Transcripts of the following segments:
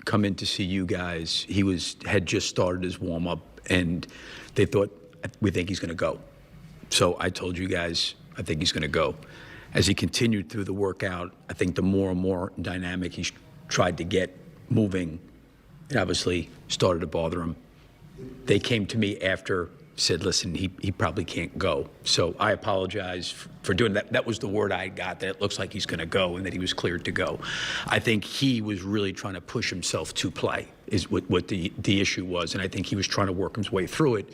come in to see you guys, he had just started his warm-up, and they thought, we think he's going to go. So I told you guys, I think he's going to go. As he continued through the workout, I think the more and more dynamic he tried to get moving, it obviously started to bother him. They came to me after, said, listen, he probably can't go. So I apologize for doing that. That was the word I got, that it looks like he's going to go and that he was cleared to go. I think he was really trying to push himself to play, is what the issue was. And I think he was trying to work his way through it.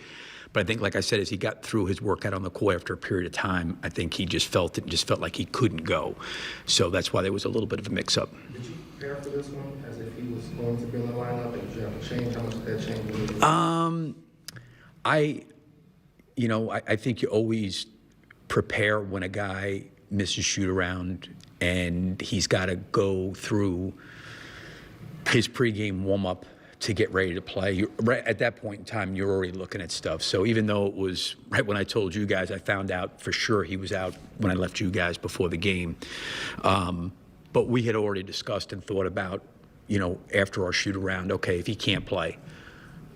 But I think, like I said, as he got through his workout on the court after a period of time, I think he just felt like he couldn't go. So that's why there was a little bit of a mix-up. Did you prepare for this one as if he was going to be in the lineup, and did you have to change? How much did that change? I think you always prepare when a guy misses shoot around and he's got to go through his pregame warm-up to get ready to play. Right at that point in time, you're already looking at stuff. So even though it was right when I told you guys, I found out for sure he was out when I left you guys before the game. But we had already discussed and thought about, after our shoot around, okay, if he can't play,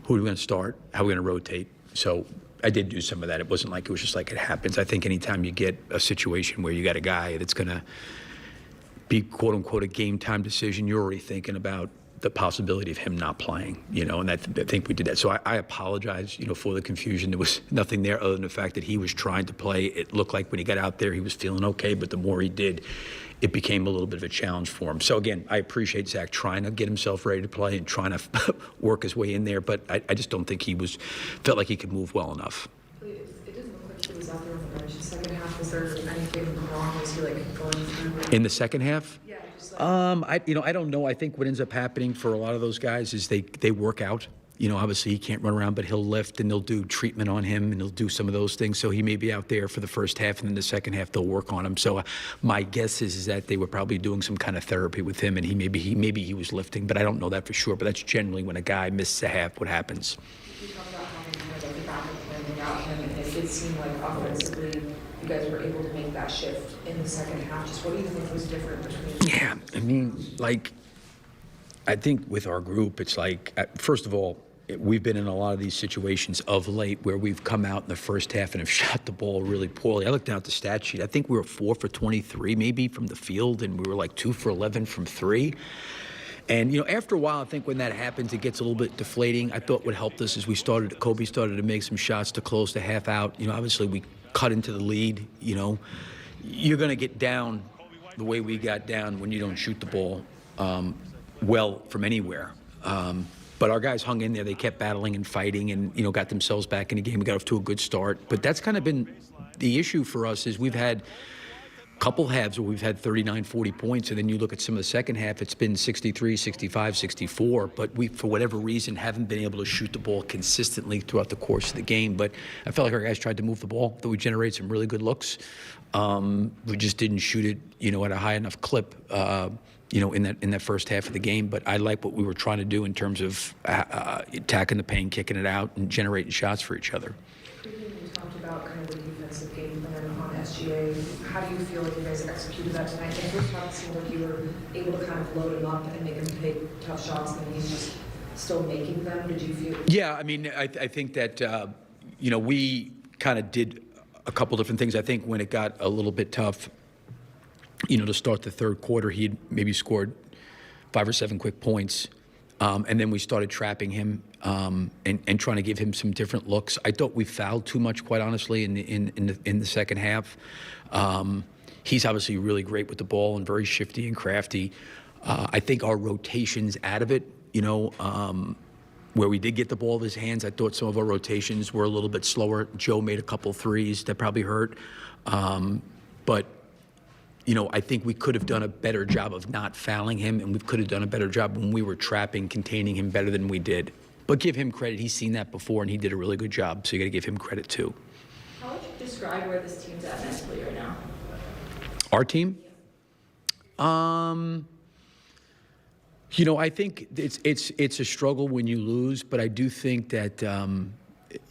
who are we going to start? How are we going to rotate? So I did do some of that. It wasn't like it was just like it happens. I think anytime you get a situation where you got a guy that's going to be, quote unquote, a game time decision, you're already thinking about the possibility of him not playing, and I think we did that. So I apologize, for the confusion. There was nothing there other than the fact that he was trying to play. It looked like when he got out there, he was feeling okay, but the more he did, it became a little bit of a challenge for him. So again, I appreciate Zach trying to get himself ready to play and trying to work his way in there, but I just don't think felt like he could move well enough. It didn't look like he was out there on the bench. The second half, was there anything wrong? Was he going through? In the second half? Yeah. I don't know. I think what ends up happening for a lot of those guys is they work out. Obviously he can't run around, but he'll lift and they'll do treatment on him and they'll do some of those things. So he may be out there for the first half and then the second half they'll work on him. So my guess is that they were probably doing some kind of therapy with him and maybe he was lifting, but I don't know that for sure. But that's generally when a guy misses a half, what happens. You talked about having the backup plan without him, and it did seem like offensively you guys were able to make that shift in the second half. Just what do you think was different between? Yeah, I think with our group, it's like, first of all, we've been in a lot of these situations of late where we've come out in the first half and have shot the ball really poorly. I looked down at the stat sheet. I think we were 4 for 23 maybe from the field, and we were like 2 for 11 from 3. And, after a while, I think when that happens, it gets a little bit deflating. I thought what helped us is Kobe started to make some shots to close the half out. Obviously we cut into the lead. You're going to get down the way we got down when you don't shoot the ball well from anywhere. But our guys hung in there. They kept battling and fighting and, got themselves back in the game. We got off to a good start. But that's kind of been the issue for us is we've had a couple halves where we've had 39, 40 points. And then you look at some of the second half, it's been 63, 65, 64. But we, for whatever reason, haven't been able to shoot the ball consistently throughout the course of the game. But I felt like our guys tried to move the ball, that we generated some really good looks. We just didn't shoot it, at a high enough clip. In that first half of the game, but I like what we were trying to do in terms of attacking the paint, kicking it out, and generating shots for each other. You talked about kind of the defensive game plan on SGA. How do you feel like you guys executed that tonight? The first half seemed like you were able to kind of load him up and make him take tough shots, and then he's just still making them. Did you feel? Yeah, I think that we kind of did a couple different things. I think when it got a little bit tough, to start the third quarter, he had maybe scored 5 or 7 quick points. And then we started trapping him and trying to give him some different looks. I thought we fouled too much, quite honestly, in the second half. He's obviously really great with the ball and very shifty and crafty. I think our rotations out of it, where we did get the ball in his hands, I thought some of our rotations were a little bit slower. Joe made a couple threes that probably hurt. But I think we could have done a better job of not fouling him, and we could have done a better job when we were trapping, containing him better than we did. But give him credit. He's seen that before, and he did a really good job, so you got to give him credit, too. How would you describe where this team's at mentally right now? Our team? I think it's a struggle when you lose, but I do think that,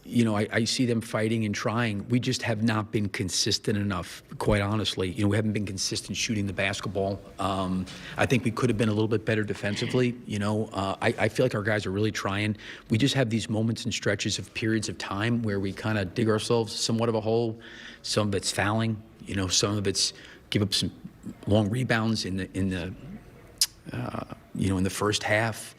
I see them fighting and trying. We just have not been consistent enough, quite honestly. We haven't been consistent shooting the basketball. I think we could have been a little bit better defensively. I feel like our guys are really trying. We just have these moments and stretches of periods of time where we kind of dig ourselves somewhat of a hole. Some of it's fouling. Some of it's give up some long rebounds in the first half.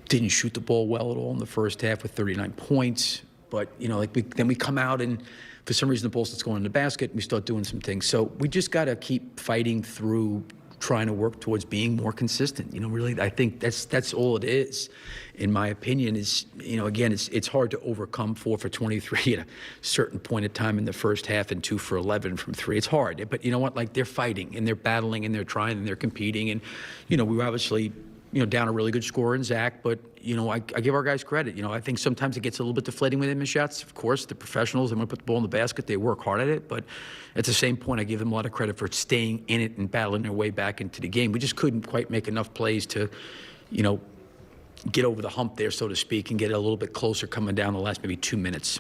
Didn't shoot the ball well at all in the first half with 39 points. But, then we come out and for some reason the ball starts going in the basket and we start doing some things. So we just got to keep fighting through trying to work towards being more consistent. Really, I think that's all it is, in my opinion, is, again, it's hard to overcome 4 for 23 at a certain point of time in the first half and 2 for 11 from 3. It's hard. But you know what? They're fighting and they're battling and they're trying and they're competing. And, we were obviously down a really good scorer in Zach, but, I give our guys credit. I think sometimes it gets a little bit deflating with him in shots. Of course, they're professionals. They want to put the ball in the basket. They work hard at it. But at the same point, I give them a lot of credit for staying in it and battling their way back into the game. We just couldn't quite make enough plays to, get over the hump there, so to speak, and get a little bit closer coming down the last maybe 2 minutes.